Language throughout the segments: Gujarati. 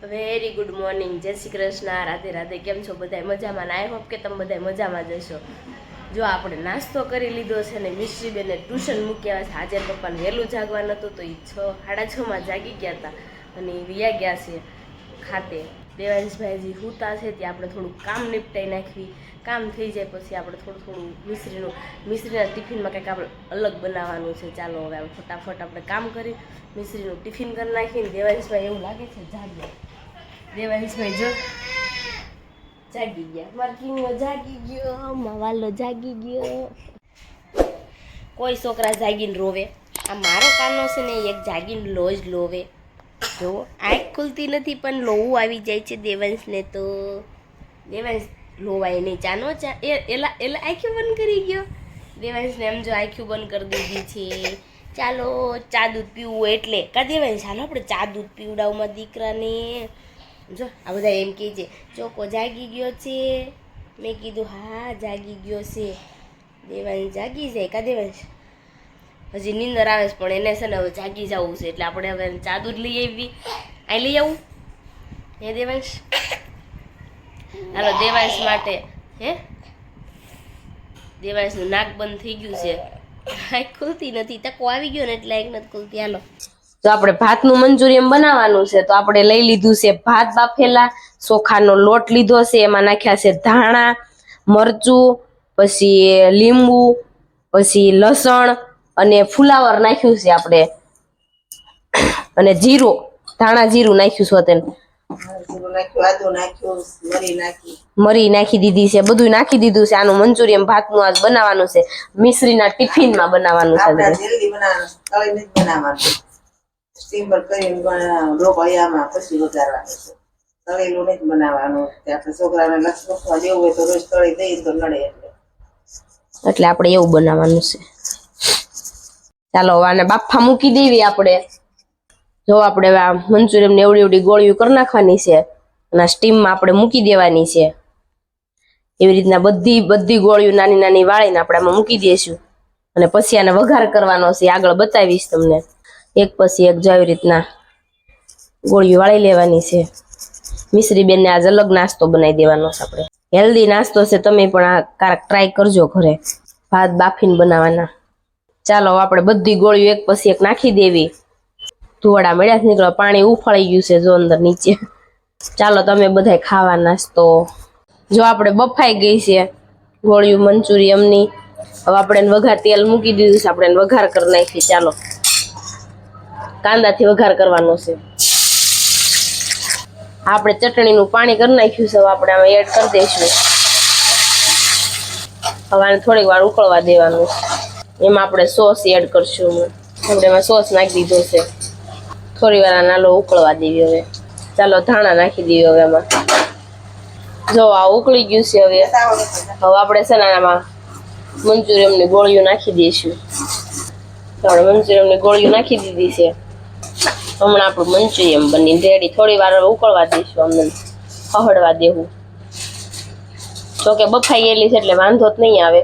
વેરી ગુડ મોર્નિંગ, જય શ્રી કૃષ્ણ, રાધે રાધે. કેમ છો બધા? મજામાં ને? આઈ હોપ કે તમે બધા મજામાં જ હશો. જો આપણે નાસ્તો કરી લીધો છે ને મિશ્રીબેનને ટ્યુશન મૂક્યા છે. આજે પપ્પાને વહેલું જાગવાનું હતું તો એ 6:30 જાગી ગયા હતા અને એ વ્યા ગયા છે ખાતે. દેવાંશભાઈજી હુતા છે ત્યાં આપણે થોડું કામ નિપટાઈ નાખવી. કામ થઈ જાય પછી આપણે થોડું મિશ્રીના ટિફિનમાં કંઈક આપણે અલગ બનાવવાનું છે. ચાલો હવે આપણે ફટાફટ આપણે કામ કરી મિશ્રીનું ટિફિન કરી નાખીને દેવાંશભાઈ એવું લાગે છે જાગ્યા. દેવાંશભાઈ જો જાગી ગયા, મારો કિંગો જાગી ગયો, માવાલો જાગી ગયો. કોઈ છોકરા જાગીને રોવે, આ મારો કાનો છે ને એક જાગીને લોવે. જો આંખ ખુલતી નથી પણ લોવું આવી જાય છે દેવાંશને. તો દેવાંશ લોવાય નહીં, ચાનો ચા એલા આંખ્યું બંધ કરી ગયો. દેવાંશને એમ જો આંખ્યું બંધ કરી દીધી છે. ચાલો ચા દૂધ પીવું એટલે કા દેવાંશ, ચાલો આપણે ચા દૂધ પીવડાવમાં દીકરાને. જો આ બધા એમ કહે છે ચોકો જાગી ગયો છે. મેં કીધું હા જાગી ગયો છે. દેવાંશ જાગી જાય કા દેવાંશ? હજી નીંદર આવે છે પણ એને છે ને હવે જાગી જવું છે એટલે આપણે હવે ચા દૂધ લઈ આવી. અહીં લઈ આવું હે દેવાંશ? હાલો દેવાંશ માટે. હે દેવાંશનું નાક બંધ થઈ ગયું છે, આંખ ખુલતી નથી. ટકો આવી ગયો ને એટલે આંખ નથી ખુલતી. હાલો તો આપણે ભાતનું મંચુરિયન બનાવવાનું છે તો આપણે લઈ લીધું છે ભાત બાફેલા, ચોખાનો લોટ લીધો છે, એમાં નાખ્યા છે ધાણા, મરચું, પછી લીંબુ, પછી લસણ અને ફુલાવર નાખ્યું છે આપણે, અને જીરું, ધાણા જીરું નાખ્યું છે. તેને મરી નાખી દીધી છે, બધું નાખી દીધું છે. આનું મંચુરિયન ભાતનું આજ બનાવવાનું છે, મિશ્રીના ટિફિનમાં બનાવવાનું છે. સિમ્પલ કરીને રોકડિયામાં પછી વઘારવાનું છે, તળેલું નથી બનાવવાનું. આપણે છોકરાને લસવા જેવું હોય તો રોજ તળી દઈએ તો નડે એટલે આપણે એવું બનાવવાનું છે. ચાલો આને બાફા મૂકી દેવી આપણે. જો આપણે આ મંચુરિયન ને એવડી ગોળીઓ કરી નાખવાની છે અને સ્ટીમમાં આપણે મૂકી દેવાની છે. એવી રીતના બધી ગોળીઓ નાની નાની વાળીને આપણે આમાં મૂકી દઈશું અને પછી આને વઘાર કરવાનો છે. આગળ બતાવીશ તમને એક પછી એક. જો આવી રીતના ગોળીઓ વાળી લેવાની છે. મિશ્રી બેનને આજ અલગ નાસ્તો બનાવી દેવાનો છે આપણે. હેલ્ધી નાસ્તો છે, તમે પણ આ કારક ટ્રાય કરજો ઘરે. ભાત બાફીને બનાવવાના. ચાલો આપણે બધી ગોળીઓ એક પછી એક નાખી દેવી. ધોળા મળ્યા જ નીકળો, પાણી ઉફાળી ગયું છે જો અંદર નીચે. ચાલો તમે બધા ખાવા નાસ્તો. જો આપણે બફાઈ ગઈ છે ગોળીઓ મંચુરિયમની. હવે આપણે વઘાર તેલ મૂકી દીધું છે, આપણે વઘાર કરી નાખી. ચાલો કાંદાથી વઘાર કરવાનો છે. આપણે ચટણીનું પાણી કરી નાખ્યું છે, હવે આપણે આમાં એડ કરી દઈશું. હવે આને થોડીક વાર ઉકળવા દેવાનું. એમાં આપણે સોસ એડ કરશું. આપણે એમાં સોસ નાખી દીધો છે. થોડી વાર નાલો ઉકળવા દેવી. હવે ચાલો ધાણા નાખી દઈએ. હવે એમાં જો આ ઉકળી ગયું છે. હવે આપણે છે ને આમાં મંચુરિયમની ગોળીઓ નાખી દઈશું. આપણે મંચુરિયમની ગોળીઓ નાખી દીધી છે. હમણાં આપણું મંચુરિયન બનીને રેડી. થોડી વાર ઉકળવા દઈશું, અમને ખહડવા દેવું. જોકે બફાઈ ગયેલી છે એટલે વાંધો જ નહીં આવે.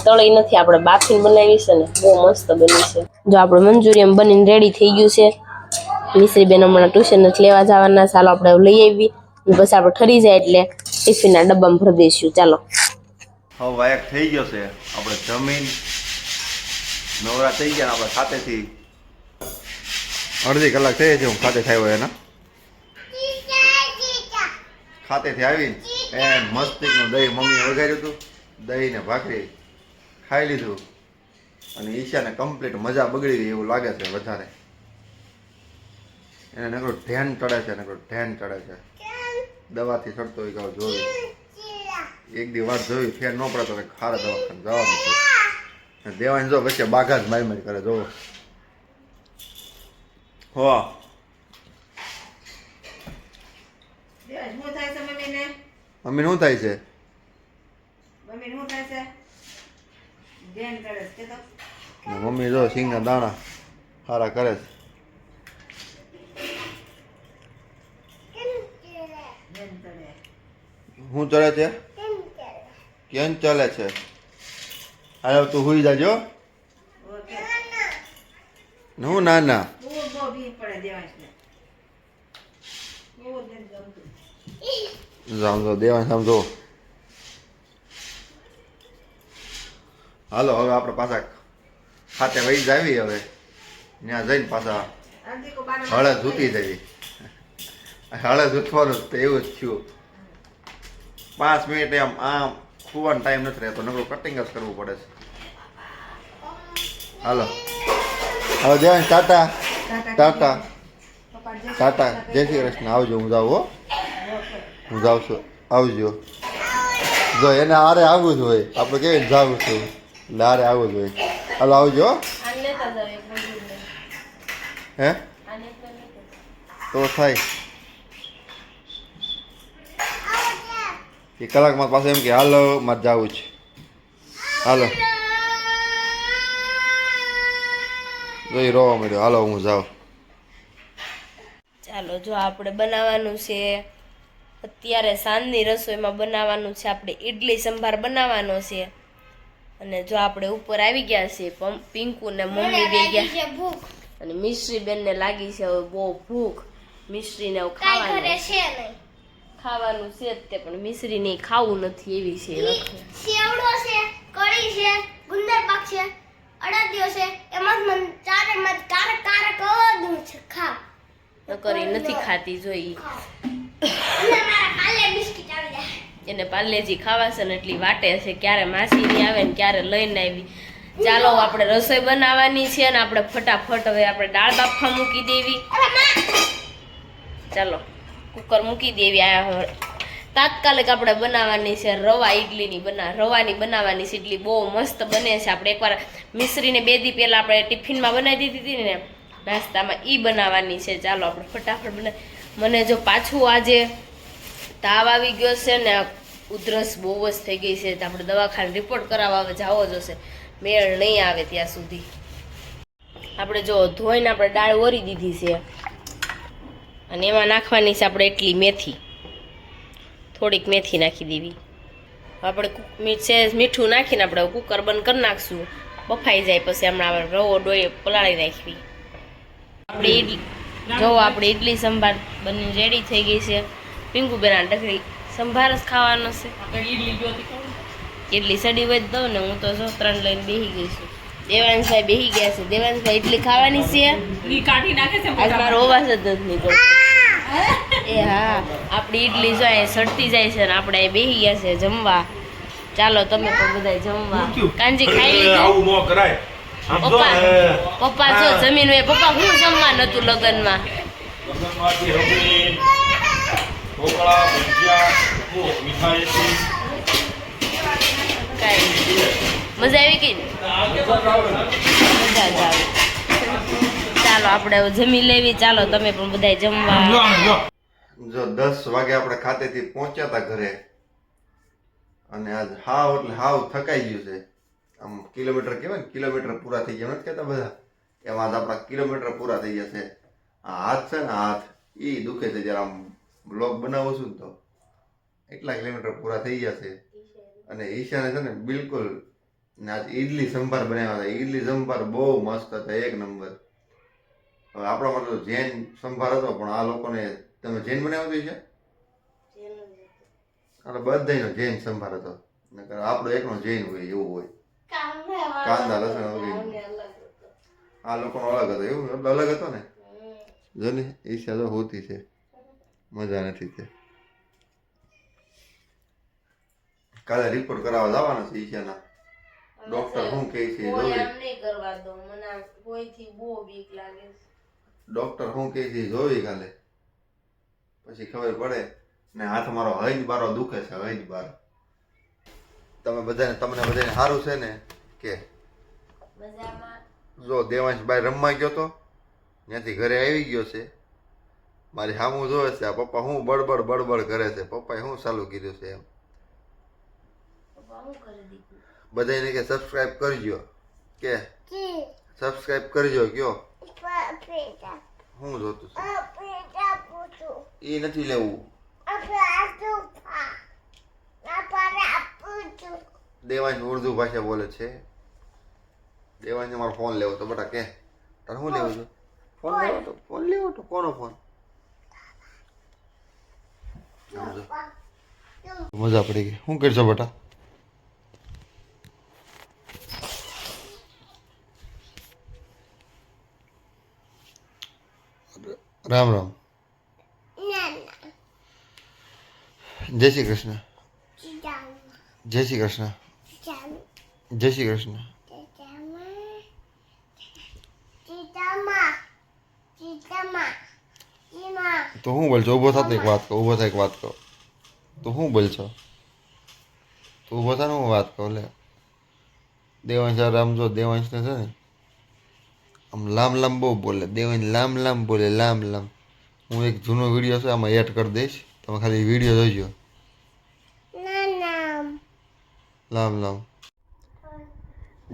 તળી નથી, આપણે બાફીને બનાવી છે ને બહુ મસ્ત બની છે. જો આપણું મંચુરિયન બનીને રેડી થઈ ગયું છે. મિશ્રીબેન હમણાં ટ્યુશન નથી લેવા જવાના. ચાલો આપણે લઈ આવી પછી આપણે ઠરી જાય એટલે ટિફિનના ડબ્બામાં ભરી દઈશું. ચાલો હવે વાયક થઈ ગયો છે. આપણે જમીન નવરા થઈ ગયા. આપણે ખાતેથી અડધી કલાક થઈ છે. હું ખાતે થયો એના ખાતેથી આવીને મસ્તીનું દહીં મમ્મીએ વઘાર્યું હતું. દહીં ને ભાખરી ખાઈ લીધું અને ઈશાને કમ્પ્લીટ મજા બગડી ગઈ એવું લાગે છે વધારે. એને નકરું ધ્યાન ચડે છે. દવાથી ચડતો હોય કહો જોયું. એક દી વાર જોયું ફેર ન પડે તો ખારા દવાખાને જવાનું છે. દેવાની જો વચ્ચે બાઘા જ મારી કરે. જોવો હો મમ્મી શું થાય છે? મમ્મી જો સિંગના દાણા સારા કરે છે. શું ચડે છે? કેમ ચાલે છે? હાલ તું હુઈ જાજો. હું ના સમજો દેવાન સમજો. હાલો હવે આપણે પાછા ખાતે વહી જાવી. હવે ત્યાં જઈને પાછા હળદ જૂતી જવી. હળદ જૂથવાનું તો એવું જ થયું. 5 મિનિટ એમ આમ ખુવાનો ટાઈમ નથી રહેતો, નકરું કટિંગ જ કરવું પડે છે. હાલો હવે દેવાન ટાટા ટાટા ટાટા, જય શ્રી કૃષ્ણ. આવજો, હું જાઉં હો, હું જાઉં છું. આવજો. જો એને આરે આવવું જ હોય, આપણે કેવી જાવું છું એટલે આરે આવવું જ હોય. હાલો આવજો. હે તો થાય એ કલાકમાં પાસે એમ કે હાલો મારે જવું છે. હાલો જોઈ રોવા મળ્યો. હાલો હું જાઉં. ચાલો જો આપણે બનાવવાનું છે અત્યારે સાંજની રસોઈમાં બનાવવાનું છે આપણે ઈડલી સંભાર બનાવવાનો છે. અને જો આપણે ઉપર આવી ગયા છે પિંકુ ને મમ્મી બે ગયા અને મિશ્રી બેન ને લાગી છે હવે બહુ ભૂખ. મિશ્રી ને ખાવાનું છે જ તે પણ મિશ્રી ને ખાવું નથી એવી છે. સેવડો છે, કઢી છે, ગુંદર પાક છે, અડદિયો છે, એમાં મન ચારે મત કારક કારક દૂં છે ખાવ. કરી નથી ખાતી જોઈ અને મારા પાલે બિસ્કિટ આવી જાય. એને પાર્લેજી ખાવા છે ને એટલી વાટે છે ક્યારે માસી ની આવે ને ક્યારે લઈને આવી. ચાલો આપણે રસોઈ બનાવવાની છે ને આપણે ફટાફટ હવે આપણે દાળ બાફવા મૂકી દેવી. ચાલો કુકર મૂકી દેવી. આ તાત્કાલિક આપણે બનાવવાની છે રવાની બનાવવાની છે. ઇડલી બહુ મસ્ત બને છે. આપણે એકવાર મિશ્રીને 2 દી પહેલા આપણે ટિફિનમાં બનાવી દીધી હતી ને નાસ્તામાં, ઈ બનાવવાની છે. ચાલો આપણે ફટાફટ મને જો પાછું આજે તાવ આવી ગયો છે ને ઉધરસ બહુ જ થઈ ગઈ છે તો આપણે દવાખાને રિપોર્ટ કરાવવા જાવો જોશે. મેળ નહીં આવે ત્યાં સુધી. આપણે જો ધોઈને આપણે દાળ ઓરી દીધી છે અને એમાં નાખવાની છે આપણે એટલી મેથી, થોડીક મેથી નાખી દેવી. આપણે મીઠું નાખીને આપણે કુકર બંધ કરી નાખશું. બફાઈ જાય પછી હમણાં રવો ડોળે પલાળી નાખવી. આપણે ઈડલી જો આપણે ઈડલી સંભાર બની રેડી થઈ ગઈ છે. પિંકુબેના ડગરી સંભાર જ ખાવાનો છે. ઈડલી સડી વધ દઉં ને હું તો જો 3 લઈને બેસી ગઈ છું. દેવાંશભાઈ બેસી ગયા છે. દેવાંશભાઈ ઈડલી ખાવાની છે. આજ મારો અવાજ જ નથી નીકળતો. એ હા આપણી ઈડલી જો અહીં સડતી જાય છે ને આપણે અહીં બેસી ગયા છે જમવા. ચાલો તમે પણ બધા જમવા. કાંજી ખાઈ લીધું? પપ્પા જો જમીન હોય. પપ્પા શું જમવા નતું લગ્નમાં? મજા આવી ગઈ ને? મજા જ આવે. ચાલો આપણે હવે જમી લેવી. ચાલો તમે પણ બધા જમવા. જો 10 વાગે આપણે ખાતેથી પહોંચ્યા હતા ઘરે અને આજ હાવ એટલે હાવ થકાઈ ગયું છે. આમ કિલોમીટર કહેવાય ને, કિલોમીટર પૂરા થઈ ગયા નથી કહેતા બધા, એમાં જ આપણા કિલોમીટર પૂરા થઈ ગયા છે. આ હાથ છે ને હાથ એ દુખે છે જ્યારે આમ બ્લોગ બનાવું છું ને તો એટલા કિલોમીટર પૂરા થઈ ગયા છે. અને ઈશાને છે ને બિલકુલ આજ ઈડલી સંભાર બનાવ્યા હતા. ઈડલી સંભાર બહુ મસ્ત હતા, 1 નંબર. હવે આપણા માટે તો જૈન સંભાર હતો પણ આ લોકોને તમે જૈન બનાવ્યો છે? એટલે બધાનો જૈન સંભાર હતો. આપણો એકનો જૈન હોય એવું હોય, કાંદા લસણ વગેરે. આ લોકોનો અલગ હતો. એવું અલગ હતો ને. જો ને ઈશા તો હોતી છે, મજા નથી તે. કાલે રિપોર્ટ કરાવવા જવાના છે ઈશાના. ડોક્ટર શું કહે છે જોઈ. ડોક્ટર શું કહે છે જોઈ કાલે પછી ખબર પડે. ને હાથ મારો હૈજ બારો દુખે છે, હૈજ બારો. તમને બધાને સારું છે ને? કે જો દેવાંશભાઈ રમવા ગયો તો ત્યાંથી ઘરે આવી ગયો છે. મારી સામું જોવે છે આ પપ્પા શું બળબડ કરે છે. પપ્પાએ શું ચાલુ કર્યું છે એમ. બધાને કે સબસ્ક્રાઇબ કરજો, કે સબસ્ક્રાઇબ કરજો. કયો શું જોતું છે? એ નથી લેવું. દેવાંશ ઉર્દુ ભાષા બોલે છે. દેવાંશ મારો ફોન લેવો તો બેટા કે તારે શું લેવું છે? ફોન લેવો તો કોનો ફોન? મજા પડી ગઈ. શું કરશો બેટા? રામ રામ. જય શ્રી કૃષ્ણ. જય શ્રી કૃષ્ણ. જય શ્રી કૃષ્ણ. તો હું બોલશો? ઊભો થતો એક વાત કહો. ઊભો થાય એક વાત કહો. તો હું બોલશો? તું ઊભો થાય ને હું વાત કહું. લે દેવાંશ આમ જો, દેવાંશને છે ને આમ લામ લામ બહુ બોલે. દેવાંશ લામ લામ બોલે, લામ લામ. હું એક જૂનો વિડીયો છે આમાં એડ કરી દઈશ, તમે ખાલી વિડીયો જોઈજો. લામ લામ.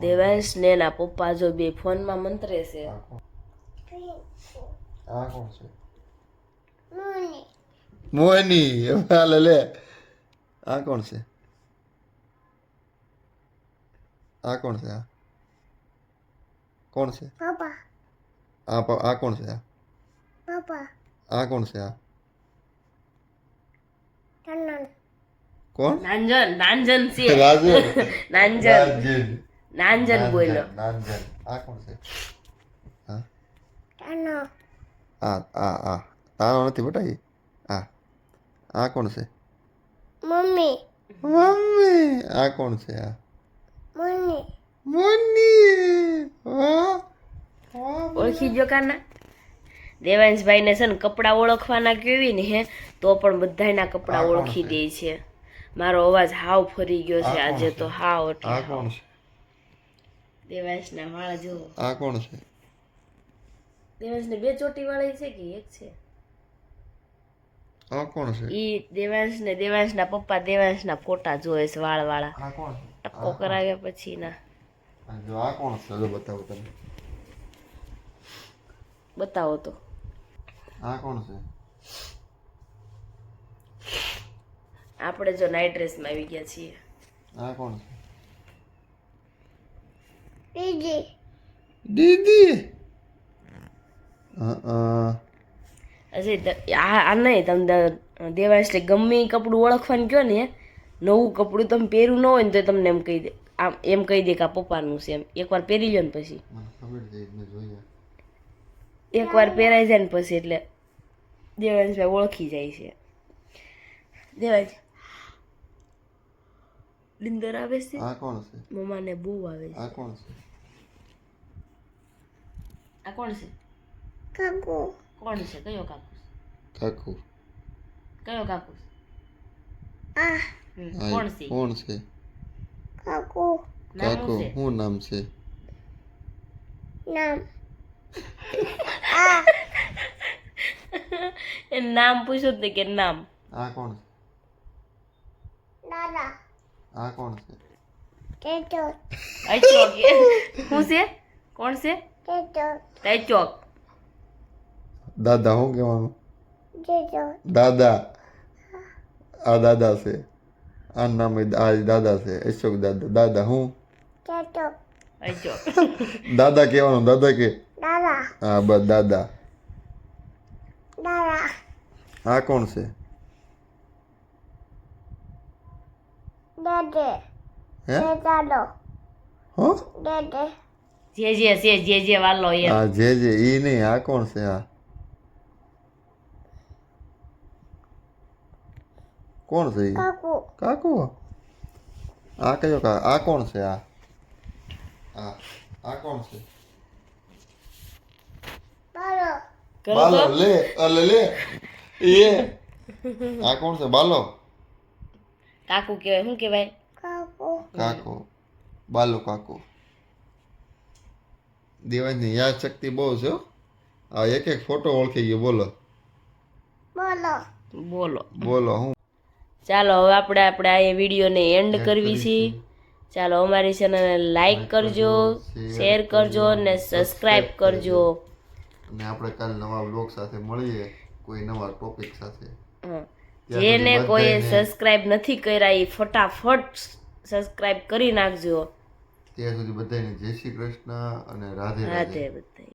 દેવાંશ ને એના પપ્પા જો બે ફોનમાં મંત્રે છે. આ કોણ છે? મોની. હાલે લે. આ કોણ છે? આ કોણ છે? આ કોણ છે? આ કોણ છે? આ કોણ છે? આ કોણ? નાંજન. નાંજન છે. રાજન. નાંજન. નાંજન બોલો. નાંજન. આ કોણ છે? હા આ તારો નથી બેટા. એ આ કોણ છે? મમ્મી. મમ્મી. આ કોણ છે? આ મમ્મી. મોની. ઓળખી ગયો કાના? દેવાંશભાઈ ને છે ને કપડાં ઓળખવાના કેવી ને હે તો પણ બધાયના કપડાં ઓળખી દે છે. મારો અવાજ હાવ ફરી ગયો છે આજે તો હાવ. આ કોણ છે? દેવાંશના વાળ જો. આ કોણ છે? દેવાંશને બે ચોટી વાળી છે કે એક છે? આ કોણ છે? ઈ દેવાંશ ને દેવાંશના પપ્પા દેવાંશના ફોટા જોવે છે વાળ વાળા. આ કોણ છે? ટક્કો કરાવ્યા પછી ના. જો આ કોણ છે? જો બતાવો તમે. બતાવો તો. આ કોણ છે? આપણે જો નાઇટ ડ્રેસમાં આવી ગયા છીએ. આ કોણ છે? દીદી. દીદી. હજી આ નહીં તમે દેવાંશને ગમે ઈ કપડું ઓળખવાનું કહો ને, નવું કપડું તમે પહેર્યું ન હોય ને તો તમને એમ કહી દે, આમ એમ કહી દે કે આ પપ્પાનું છે એમ. એકવાર પહેરી લો ને પછી, મને ખબર છે મેં જોઈએ. એકવાર પહેરાઈ જાય ને પછી એટલે દેવાંશભાઈ ઓળખી જાય છે. દેવાંશ નિંદર આવે છે? આ કોણ છે? મમ્માને બહુ આવે છે. આ કોણ છે? આ કોણ છે? કાકુ. કોણ છે? કયો કાકુ? કાકુ. કયો કાકુ? આ કોણ છે? કોણ છે? કાકુ. નામ કાકુ. શું છે? શું નામ છે? નામ. એ નામ પૂછ્યું તે કે નામ. આ કોણ છે? દાદા. આ કોણ છે? ટેટો. અચોક. શું છે? કોણ છે? ટેટો. તૈચોક. દાદા. શું કહેવાનું? ટેટો. દાદા. આ દાદા છે. આ નામ આ દાદા છે. અશોક દાદા. દાદા હું? ટેટો. અચોક. દાદા કહેવાનું. દાદા કે દાદા. હા બસ દાદા. દાદા. આ કોણ છે? ડેડે. હે? દાદો. હો? ડેડે. જે છે જે વાલો એ. આ જે ઈ નહીં. આ કોણ છે? આ કોણ છે? ઈ કાકુ. કાકુ. આ કયો કા? આ કોણ છે? આ આ કોણ છે? બાલો. કરો બાલો. તો. લે અલે લે એ આ કોણ છે? બાલો. કાકુ કહેવાય. શું કહેવાય? કાકુ. કાકો. બાલો કાકો. દેવાંશની યાદ શક્તિ બહુ છે હો. આ એક એક ફોટો ઓળખી ગયો. બોલો બોલો. બોલો. બોલો. હું ચાલો હવે આપણે આ વિડીયોને એન્ડ કરવી છે. ચાલો અમારી ચેનલને લાઈક કરજો, શેર કરજો અને સબસ્ક્રાઈબ કરજો. અને આપણે કાલ નવા બ્લોગ સાથે મળીએ કોઈ નવા ટોપિક સાથે. હં. જેને કોઈ સબસ્ક્રાઈબ નથી કર્યા એ ફટાફટ સબસ્ક્રાઈબ કરી નાખજો. ત્યાં સુધી બધાને જય શ્રી કૃષ્ણ અને રાધે રાધે. રાધે બધા.